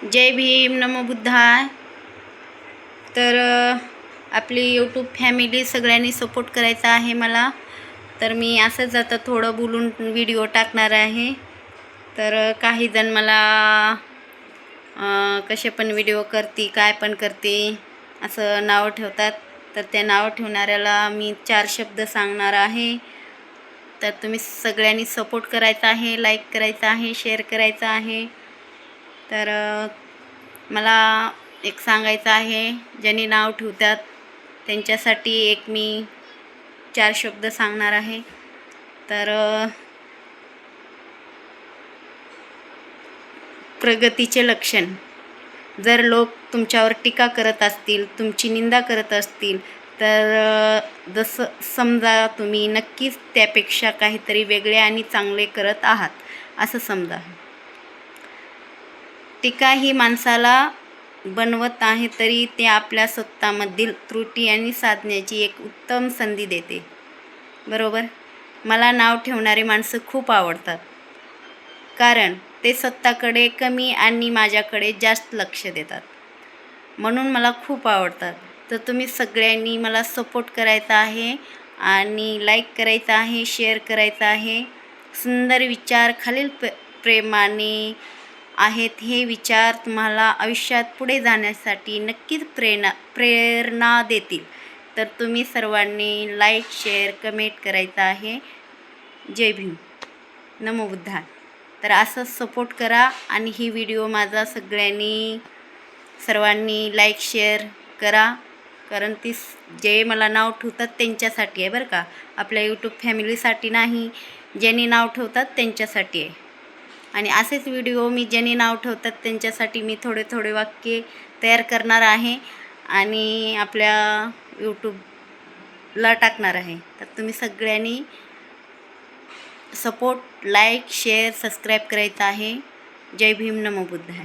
जय भीम, नमो बुद्धाय. तर आपली YouTube family सगळ्यांनी सपोर्ट करायचा आहे मला. तर मी असंच आता थोडं बोलून व्हिडिओ टाकणार आहे. तर काही जण मला कसे पण व्हिडिओ करते, काय पण करते असं नाव ठेवतात. तर त्या नाव ठेवणाऱ्याला मी 4 शब्द सांगणार आहे. तर तुम्ही सगळ्यांनी सपोर्ट करायचा आहे, लाईक करायचा आहे, शेअर करायचा आहे. तर मला एक सांगायचं आहे, ज्यांनी नाव ठेवतात त्यांच्यासाठी एक मी 4 शब्द सांगणार आहे. तर प्रगतीचे लक्षण. जर लोक तुमच्यावर टीका करत असतील, तुमची निंदा करत असतील, तर जसं समजा तुम्ही नक्कीच त्यापेक्षा काहीतरी वेगळे आणि चांगले करत आहात असं समजा. टीका ही माणसाला बनवत आहे, तरी ते आपल्या स्वतःमधील त्रुटी आणि साधण्याची एक उत्तम संधी देते. बरोबर. मला नाव ठेवणारी माणसं खूप आवडतात, कारण ते स्वतःकडे कमी आणि माझ्याकडे जास्त लक्ष देतात, म्हणून मला खूप आवडतात. तर तुम्ही सगळ्यांनी मला सपोर्ट करायचा आहे आणि लाईक करायचं आहे, शेअर करायचं आहे. सुंदर विचार खालील प्रेमाने आहेत. हे विचार तुम्हाला आयुष्यात पुढे जाण्यासाठी नक्कीच प्रेरणा देतील. तर तुम्ही सर्वांनी लाईक, शेअर, कमेंट करायचं आहे. जय भीम, नमो बुद्धाय. तर असंच सपोर्ट करा आणि ही व्हिडिओ माझा सर्वांनी लाईक शेअर करा, कारण ती जे मला नाव ठेवतात त्यांच्यासाठी आहे बरं का, आपल्या यूट्यूब फॅमिलीसाठी नाही. ज्यांनी नाव ठेवतात त्यांच्यासाठी आहे. आणि असेच व्हिडिओ मी ज्यांनी नाव ठेवतात त्यांच्यासाठी मी थोडे थोडे वाक्य तयार करणार आहे आणि आपल्या यूट्यूबला टाकणार आहे. तर तुम्ही सगळ्यांनी सपोर्ट, लाईक, शेअर, सबस्क्राईब करायचं आहे. जय भीम, नमो बुद्धाय.